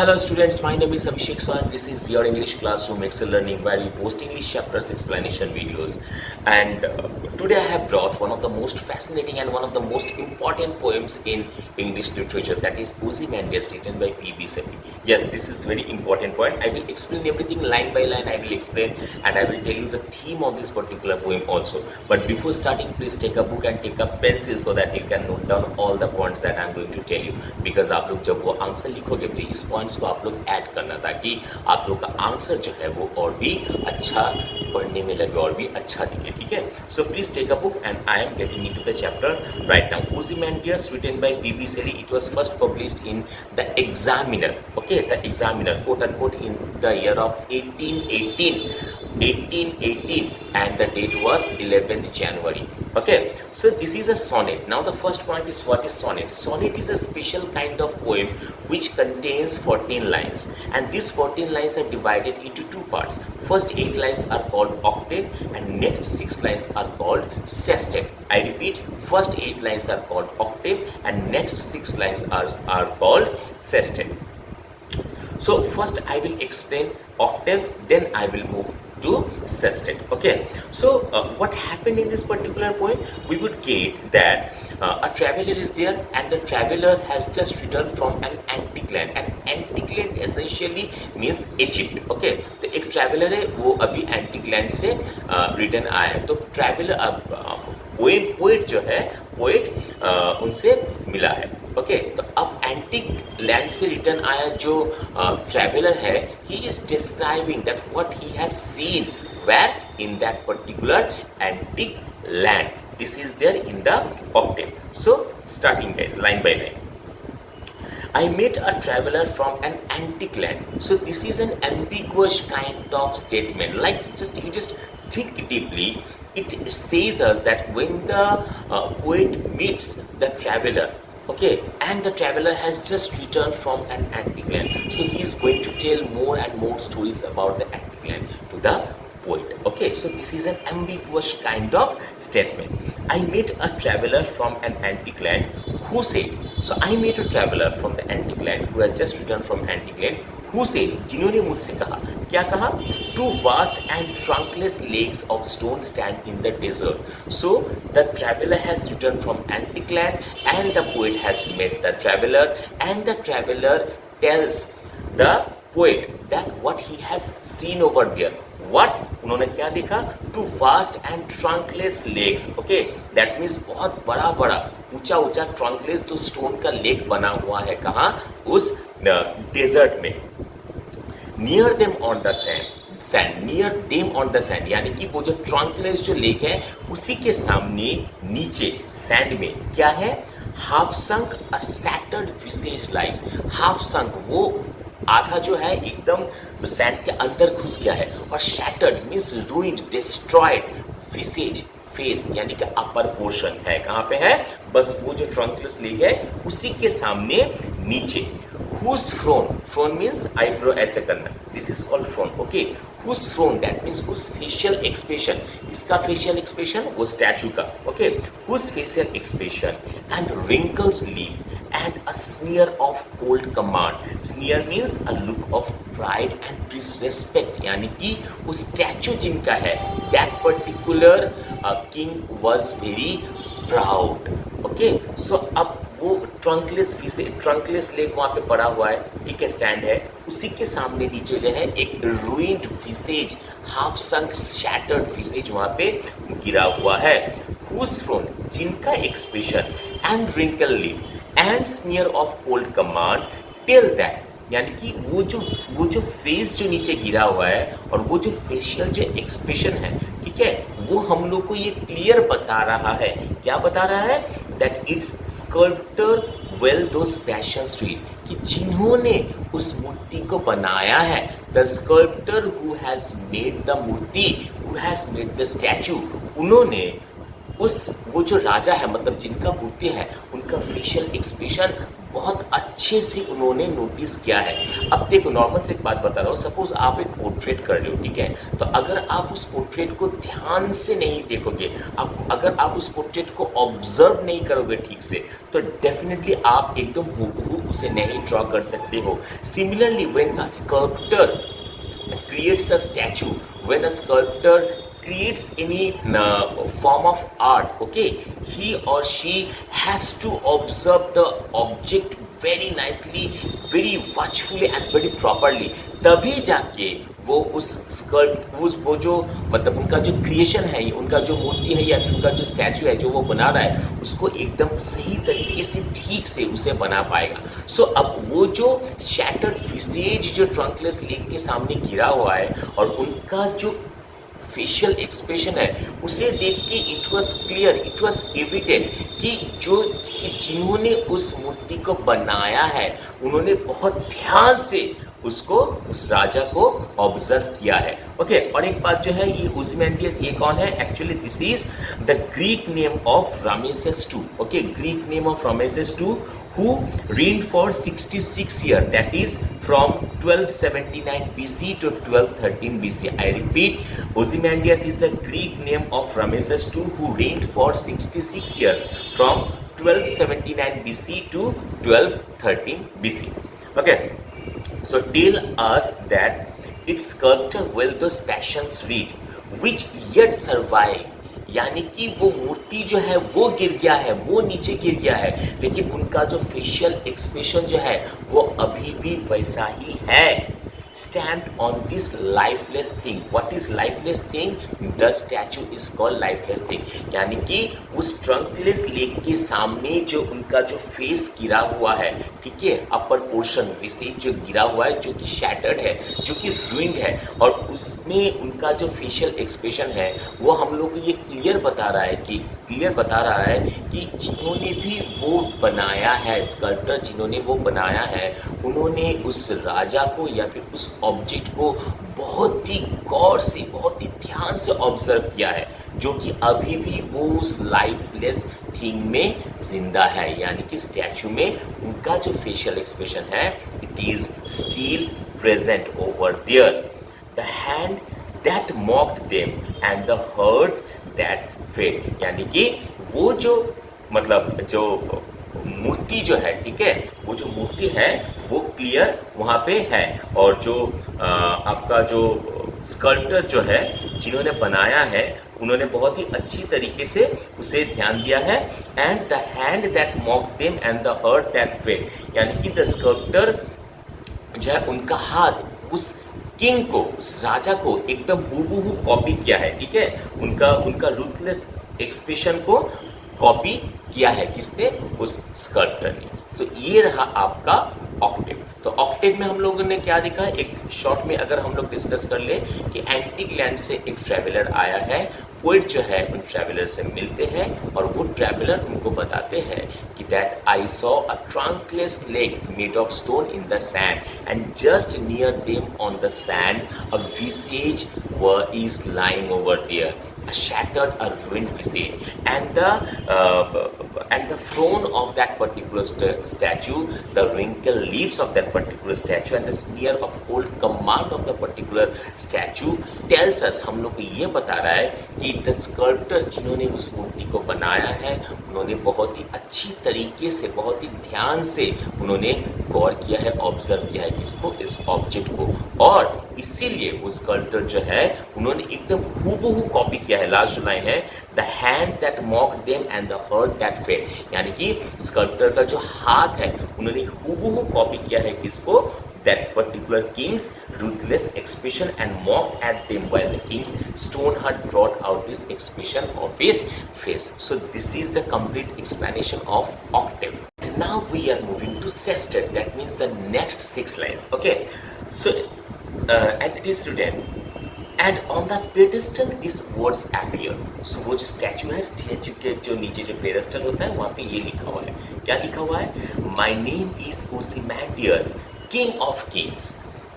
Hello students, my name is Abhishek Shaw and this is your English classroom Excel Learning where we post English chapters explanation videos. And today I have brought one of the most fascinating and one of the most important poems in English literature, that is Ozymandias, written by P.B. Shelley. Yes, this is very important point. I will explain everything line by line. I will explain and I will tell you the theme of this particular poem also. But before starting, please take a book and take a pencil so that you can note down all the points that I am going to tell you. Because आप लोग जब वो answer लिखोगे तो इस points को आप लोग ऐड करना ताकि आप लोग का आंसर जो है वो और भी अच्छा पढ़ने में लगे और भी अच्छा दिखे. ठीक है, so please take a book and I am getting into the chapter right now. Ozymandias, written by P.B. Shelley. It was first published in the Examiner. Okay, the Examiner, quote unquote, in the year of 1818, and the date was 11th January. Okay, so this is a sonnet. Now the first point is, what is sonnet? Sonnet is a special kind of poem which contains 14 lines, and these 14 lines are divided into two parts. First 8 lines are called octave and next 6 lines are called sestet. I repeat, first 8 lines are called octave and next 6 lines are called sestet. So first I will explain octave, then I will move to sestet. Okay, so what happened in this particular poem? We would get that a traveler is there and the traveler has just returned from an antique land. An antique land essentially means Egypt. Okay, तो एक traveler है वो अभी antique land से return आया है. तो traveler poet जो है पोएट उनसे मिला है. ओके, तो अब एंटिक लैंड से रिटर्न आया जो ट्रैवलर है, he is describing that what he has seen where in that particular antique land. This is there in the octave. So starting guys, line by line. I met a traveler from an antique land. So this is an ambiguous kind of statement. Like you just think deeply. It says us that when the poet meets the traveler, okay, and the traveler has just returned from an antique land, so he is going to tell more and more stories about the antique land to the poet. Okay, so this is an ambiguous kind of statement. I met a traveler from an antique land who said. So I met a traveler from the antique land who has just returned from antique land who said, जिन्होंने मुझसे कहा, क्या कहा? Two vast and trunkless legs of stone stand in the desert. So the traveler has returned from antique land and the poet has met the traveler, and the traveler tells the poet that what he has seen over there. What? उन्होंने क्या देखा? Two vast and trunkless legs. Okay, that means बहुत बड़ा बड़ा ऊंचा ऊंचा trunkless तो stone का लेग बना हुआ है. कहाँ? उस डेजर्ट में. Near them on the sand, near them on the sand, यानी कि वो जो trunkless जो लेग है उसी के सामने नीचे सैंड में क्या है? Half sunk a shattered visage lies. Half sunk, वो आधा जो है एकदम सैंड के अंदर घुस गया है. और shattered means ruined, destroyed. visage, face यानी कि अपर पोर्शन है. कहाँ पे है? बस वो जो ट्रंकलेस लेग है उसी के सामने नीचे. Whose frown? Frown means eyebrow ऐसे करना. This is called frown. Okay. Whose frown? That means whose facial expression. इसका facial expression वो स्टैचू का. Okay. Whose facial expression and wrinkled lip and a sneer of cold command. Sneer means a look of pride and disrespect. यानी कि वो statue जिनका है, that particular king was very proud. Okay. So अब वो trunkless leg वहां पे पड़ा हुआ है. ठीक है, स्टैंड है. उसी के सामने नीचे जो है एक ruined visage, half sunk shattered visage वहां पे गिरा हुआ है. Whose frown? जिनका expression and wrinkled lip and sneer of cold command tell that, यानी कि वो जो फेस जो नीचे गिरा हुआ है और वो जो फेशियल जो एक्सप्रेशन है, ठीक है, वो हम लोग को ये क्लियर बता रहा है. क्या बता रहा है? That its sculptor well those passions sweet, कि जिन्होंने उस मूर्ति को बनाया है, the sculptor who has made the Murthy, who has made the statue, उन्होंने उस वो जो राजा है मतलब जिनका मूर्ति है उनका फेशियल एक्सप्रेशन बहुत अच्छे से उन्होंने नोटिस किया है। अब देखो नॉर्मल से एक बात बता रहा हूँ, सपोज आप एक पोर्ट्रेट कर रहे हो, ठीक है, तो अगर आप उस पोर्ट्रेट को ध्यान से नहीं देखोगे, अगर आप उस पोर्ट्रेट को ऑब्जर्व नहीं करोगे ठीक से, तो डेफिनेटली आप एकदम हूबहू उसे नहीं ड्रॉ कर सकते हो। Similarly when a sculptor creates a statue, when a sculptor creates any form of art, okay, he or she has to observe the object very nicely, very watchfully and very properly, तभी जाके वो उस scalp वो जो मतलब उनका जो creation है, उनका जो मूर्ति है या फिर उनका जो स्टैचू है जो वो बना रहा है उसको एकदम सही तरीके से ठीक से उसे बना पाएगा। सो अब वो जो शैटर्ड विसेज जो ट्रंकलेस लेक के सामने गिरा हुआ है और उनका जो फेशियल एक्सप्रेशन है उसे देख के it was clear, it was evident कि जिन्होंने उस मूर्ति को बनाया है उन्होंने बहुत ध्यान से उसको उस राजा को ऑब्जर्व किया है। ओके, और एक बात जो है ये ओzymandias ये कौन है? Actually this is the Greek name of Ramesses II। Okay, Greek name of Ramesses II who reigned for 66 years, that is from 1279 BC to 1213 BC. I repeat, Ozymandias is the Greek name of Ramesses II who reigned for 66 years from 1279 BC to 1213 BC. Okay, so tell us that its sculptor will those passions read which yet survive, यानी कि वो मूर्ति जो है वो गिर गया है, वो नीचे गिर गया है, लेकिन उनका जो फेशियल एक्सप्रेशन जो है वो अभी भी वैसा ही है। Stamped on this lifeless thing. What is lifeless thing? The statue is called lifeless thing. यानी कि उस ट्रंकलेस लेक के सामने जो उनका जो फेस गिरा हुआ है, ठीक है, अपर पोर्शन विसेज जो गिरा हुआ है, जो कि शैटर्ड है, जो कि रूइंड है, और उसमें उनका जो फेशियल एक्सप्रेशन है वो हम लोग को ये क्लियर बता रहा है कि जिन्होंने भी वो बनाया है, स्कल्प्टर जिन्होंने वो बनाया है, उन्होंने उस राजा को या फिर उस ऑब्जेक्ट को बहुत ही गौर से, बहुत ही ध्यान से ऑब्जर्व किया है, जो कि अभी भी वो उस लाइफलेस थिंग में जिंदा है। यानी कि स्टैचू में उनका जो फेशियल एक्सप्रेशन है it is still present over there. The hand that mocked them and the heart that fed, यानी कि वो जो मतलब जो मूर्ति जो है, ठीक है, वो जो मूर्ति है वो क्लियर वहां पे है, और जो आपका जो स्कल्प्टर जो है जिन्होंने बनाया है उन्होंने बहुत ही अच्छी तरीके से उसे ध्यान दिया है। And the hand that mocked them and the heart that fed, यानी कि द स्कल्प्टर जो है उनका हाथ उस किंग को, उस राजा को एकदम हूबहू कॉपी किया है, ठीक है, उनका रूथलेस एक्सप्रेशन को कॉपी किया है किसने? उस स्कल्प्टर ने। तो ये रहा आपका ऑक्टेव। तो ऑक्टेव में हम लोगों ने क्या देखा, एक शॉर्ट में अगर हम लोग डिस्कस कर ले कि एंटीक लैंड से एक ट्रैवलर आया है, पोइट जो है उन ट्रैवलर से मिलते हैं और वो ट्रैवलर उनको बताते हैं कि that I saw a trunkless legs made of stone in the sand and just near them on the sand a visage is lying over there, a shattered, a ruined visage, and the front of that particular statue, the wrinkled leaves of that particular statue, and the sneer of old command of the particular statue tells us, हम लोग को ये बता रहा है कि the sculptor जिन्होंने उस मूर्ति को बनाया है उन्होंने बहुत ही अच्छी तरीके से, बहुत ही ध्यान से उन्होंने गौर किया है, ऑब्जर्व किया है किसको? इस ऑब्जेक्ट को, और इसीलिए वो स्कल्प्टर जो है उन्होंने एकदम हूबहू कॉपी किया है। लास्ट लाइन है the hand that mocked them and the heart that fed, यानी कि स्कल्प्टर का जो हाथ है उन्होंने हूबहू कॉपी किया है किसको? that particular king's ruthless expression and mocked at them while the king's stone heart brought out this expression of his face. So this is the complete explanation of octave. Now we are moving to sestet, that means the next 6 lines. Okay, so and it is written and on the pedestal these words appear. So वो जो statue है, statue के जो नीचे जो pedestal होता है वहाँ पे ये लिखा हुआ है, क्या लिखा हुआ है? My name is Ozymandias, King of Kings.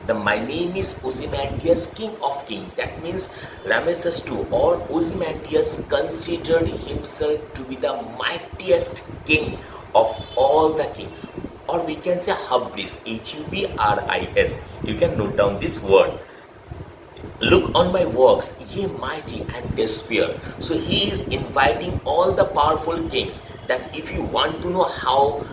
The my name is Ozymandias, king of kings. That means Ramesses II or Ozymandias considered himself to be the mightiest king of all the kings. Or we can say hubris, Hubris. You can note down this word. Look on my works, ye mighty, and despair. So he is inviting all the powerful kings that if you want to know how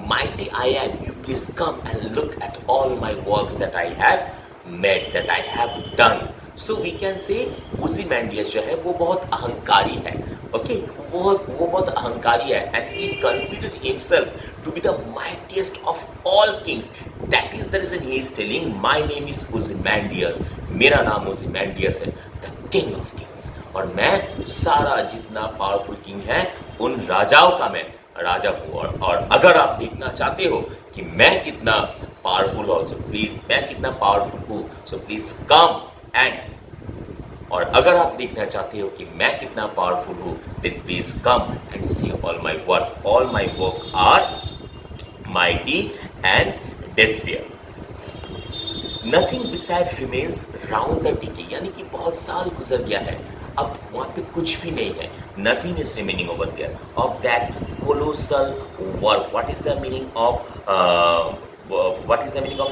mighty I am, you please come and look at all my works that I have made, that I have done. So we can say Ozymandias जो है वो बहुत अहंकारी है, okay? वो बहुत अहंकारी है, and he considered himself to be the mightiest of all kings. That is the reason he is telling, my name is Ozymandias. मेरा नाम Ozymandias है, the king of kings. और मैं सारा जितना पावरफुल किंग है उन राजाओं का मैं राजा हूँ. और अगर आप देखना चाहते हो कि मैं कितना पावरफुल हूँ, so प्लीज मैं कितना पावरफुल हूँ, सो प्लीज कम एंड. और अगर आप देखना चाहते हो कि मैं कितना पावरफुल हूँ, then please come and see all my work. All my work are mighty and despair. Nothing besides remains round the decay. यानी कि बहुत साल गुजर गया है, अब वहाँ पे कुछ भी नहीं है. Nothing is remaining over there of that colossal work. What is the meaning of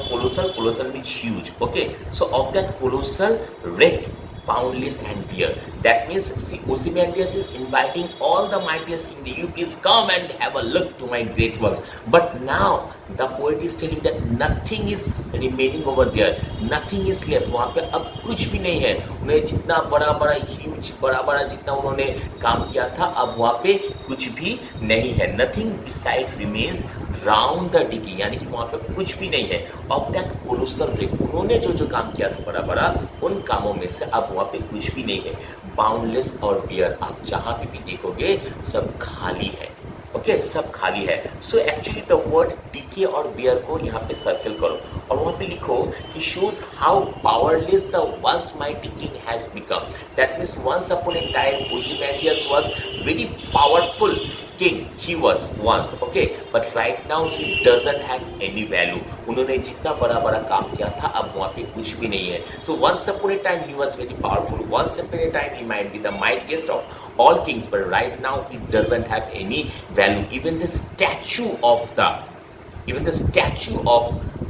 colossal? Colossal means huge. Okay, so of that colossal wreck, boundless and bare. That means Ozymandias is inviting all the mightiest king, you please come and have a look to my great works. But now the poet is telling that nothing is remaining over there, nothing is left. वहाँ पे अब कुछ भी नहीं है. उन्हें जितना बड़ा बड़ा जितना उन्होंने काम किया था, अब वहाँ पे कुछ भी नहीं है. Nothing beside remains round the decay. यानी कि वहाँ पे कुछ भी नहीं है. Of that colossal wreck, उन्होंने जो काम किया था बड़ा उन कामों में से अब वहाँ पे कुछ भी नहीं है. बाउंडलेस और बियर, आप जहाँ पे भी देखोगे सब खाली है. ओके, सब खाली है. So actually the word decay और बियर को यहाँ पे सर्कल करो और वहाँ पे लिखो कि shows how powerless the once mighty king has become. That means once upon a time Ozymandias was very powerful king. He was once, okay, but right now he doesn't have any value. उन्होंने जितना बड़ा काम किया था अब वहाँ पे कुछ भी नहीं है. So once upon a time he was very powerful. Once upon a time he might be the mightiest of all kings, but right now he doesn't have any value. Even the statue of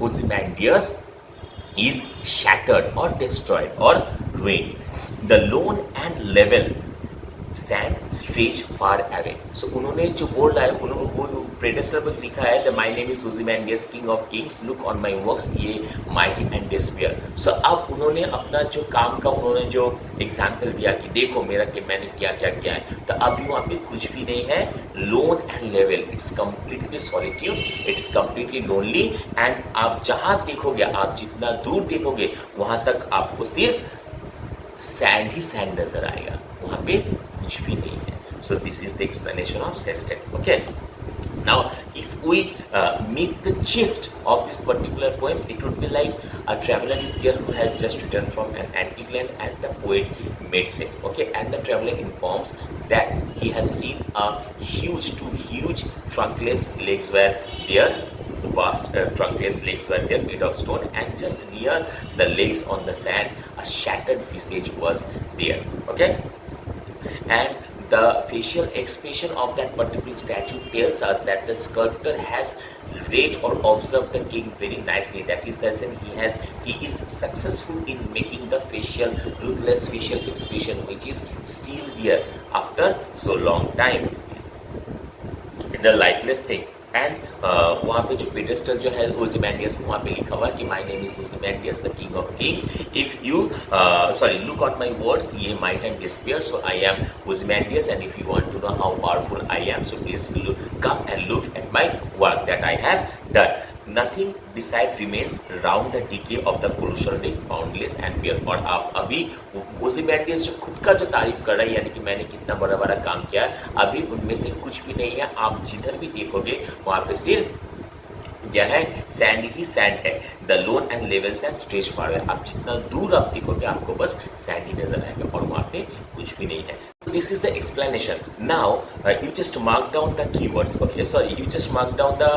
Ozymandias is shattered or destroyed or ruined. The lone and level sand stretch far away. So उन्होंने जो बोल रहा है, उन्होंने वो प्रेडेस्टर पर लिखा है, the my name is Ozymandias, king of kings, look on my works, ये mighty and despair. So अब उन्होंने अपना जो काम का उन्होंने जो एग्जाम्पल दिया कि देखो मेरा कि मैंने क्या किया है, तो अभी वहाँ पे कुछ भी नहीं है. Loan and level, it's completely solitude, it's completely lonely. And आप जहाँ देखोगे, आप जितना दूर देखोगे वहाँ तक आपको सिर्फ सैंड ही सैंड नजर आएगा, वहाँ पे कुछ भी नहीं है. So this is the explanation of sestet. Okay. Now, if we meet the gist of this particular poem, it would be like a traveler is there who has just returned from an antique land, and the poet meets him. Okay, and the traveler informs that he has seen a huge trunkless legs were there. Vast trunkless legs were there made of stone, and just near the legs on the sand, a shattered visage was there. Okay. And the facial expression of that particular statue tells us that the sculptor has read or observed the king very nicely. That is the reason he is successful in making the ruthless facial expression, which is still there after so long time. The likeness thing. And वहाँ पे जो pedestal जो है Ozymandias, वहाँ पे लिखा हुआ है कि my name is Ozymandias, the king of king. If you look on my words, ye might and despair, so I am Ozymandias, and if you want to know how powerful I am, so please come and look at my work that I have done. Nothing beside remains round the decay of the colossal wreck, boundless and bare. और आप अभी Ozymandias जो खुद का जो तारीफ कर रहा है, यानी कि मैंने कितना बड़ा काम किया, अभी उनमें से कुछ भी नहीं है. आप जिधर भी देखोगे वहाँ पे सिर्फ क्या है, सैंड ही सैंड है. The lone and level sand stretch far है. आप जितना दूर आप देखोगे आपको बस सैंड ही नजर आएगा और वहाँ पे कुछ भी नहीं है. This is the explanation. Now you just mark down the keywords. Okay, you just mark down the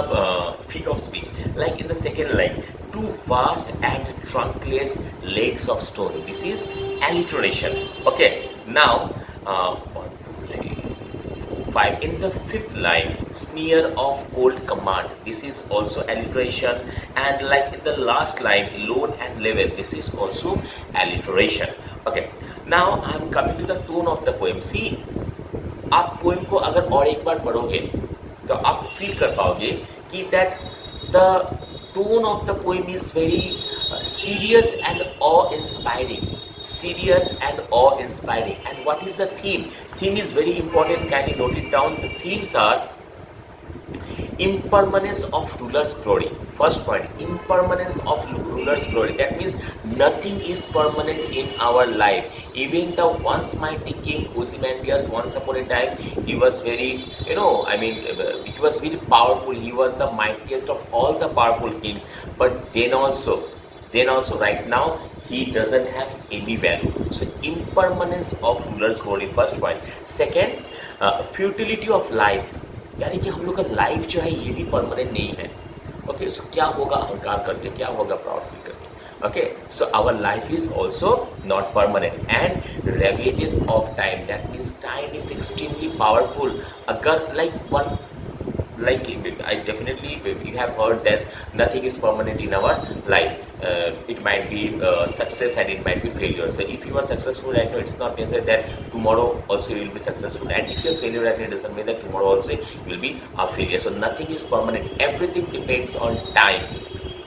figure of speech. Like in the second line, two vast and trunkless legs of stone. This is alliteration. Okay, now 1, 2, 3, 4, 5. In the fifth line, sneer of cold command. This is also alliteration. And like in the last line, lone and level. This is also alliteration. Okay, now I am coming to the tone of the poem. See, आप poem को अगर और एक बार पढ़ोगे तो आप feel कर पाओगे कि that the tone of the poem is very serious and awe-inspiring. Serious and awe-inspiring. And what is the theme? Theme is very important. Can you note it down? The themes are impermanence of ruler's glory. First point, impermanence of ruler's glory. That means nothing is permanent in our life. Even the once mighty king Ozymandias, once upon a time, he was very, he was very powerful. He was the mightiest of all the powerful kings. But then also right now, he doesn't have any value. So impermanence of ruler's glory, first point. Second, futility of life. यानी कि हम लोग का life जो है ये भी permanent नहीं है. ओके, सो क्या होगा अहंकार करके, क्या होगा प्राउड फील करके. Okay, so our life is also not permanent. And ravages of time, that means time is extremely powerful. अगर like I definitely, you have heard that nothing is permanent in our life. It might be success and it might be failure. So if you are successful right now, it's not necessary that tomorrow also you will be successful. And if you are failure right now, it doesn't mean that tomorrow also you will be a failure. So nothing is permanent. Everything depends on time.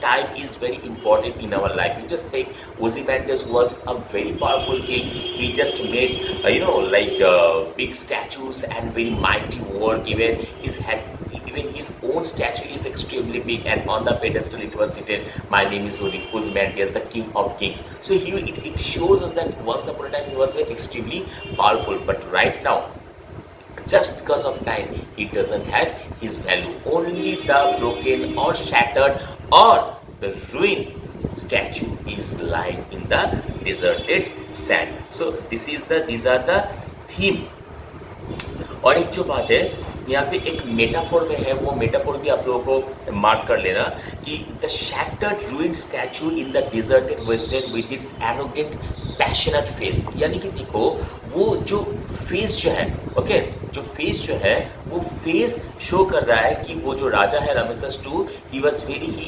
Time is very important in our life. You just think Ozymandias was a very powerful king. He just made big statues and very mighty work. Even his own statue is extremely big, and on the pedestal it was written, "My name is Ozymandias, the King of Kings." So it shows us that once upon a time he was extremely powerful. But right now, just because of time, it doesn't have his value. Only the broken or shattered or the ruined statue is lying in the deserted sand. So these are the theme. और एक जो बात है यहाँ पे एक metaphor में है, वो मेटाफोर भी आप लोगों को मार्क कर लेना कि the shattered ruined statue in the deserted wasteland with its arrogant passionate face. यानी कि देखो वो जो फेस जो है, ओके, जो फेस जो है वो फेस शो कर रहा है कि वो जो राजा है Rameses II, he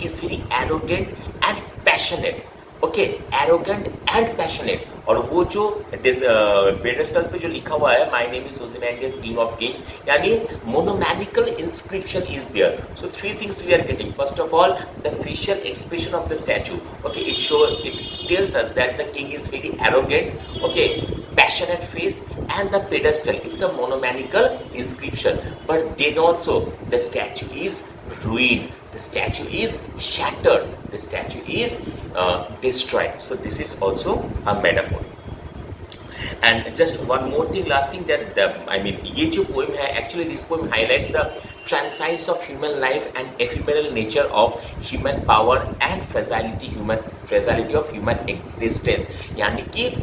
is very arrogant and passionate. Okay, arrogant and passionate. और वो जो पेडेस्टल पे जो लिखा हुआ है, my name is Ozymandias king of kings, यानी monomaniacal inscription is there. So three things we are getting. First of all, the facial expression of the statue. Okay, it tells us that the king is very arrogant. Okay, passionate face, and the pedestal, it's a monomanical inscription. But then also the statue is ruined, the statue is shattered, the statue is destroyed. So this is also a metaphor. And just one more thing, last thing, that ये जो poem है, actually this poem highlights the transcendence of human life and ephemeral nature of human power and fragility of human existence. यानी कि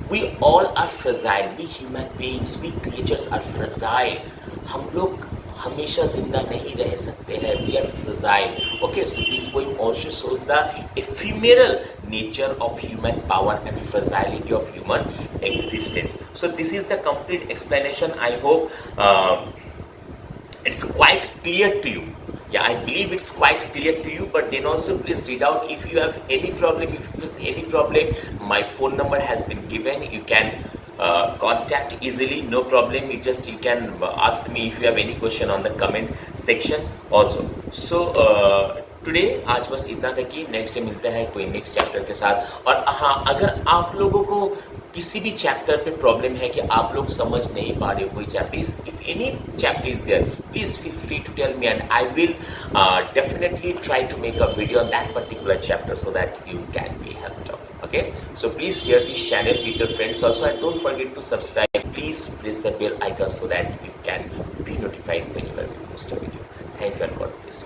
we all are fragile, we human beings, we creatures are fragile. हम लोग हमेशा जिंदा नहीं रह सकते हैं. We are fragile. Okay, so this poem also shows the ephemeral nature of human power and fragility of human existence. So this is the complete explanation. I hope it's quite clear to you. Yeah, I believe it's quite clear to you, but then also please read out. If you have any problem, if you face any problem, my phone number has been given. You can contact easily, no problem. You can ask me if you have any question on the comment section also. So today आज बस इतना था कि next day मिलता है कोई next chapter के साथ. और हाँ, अगर आप लोगों को किसी भी चैप्टर पे प्रॉब्लम है कि आप लोग समझ नहीं पा रहे हो कोई chapter, if any chapter is there, please feel free to tell me, and I will definitely try to make a video on that particular chapter so that you can be helped out. Okay, so please share this channel with your friends also, and don't forget to subscribe. Please press the bell icon so that you can be notified whenever we post a video. Thank you and God bless.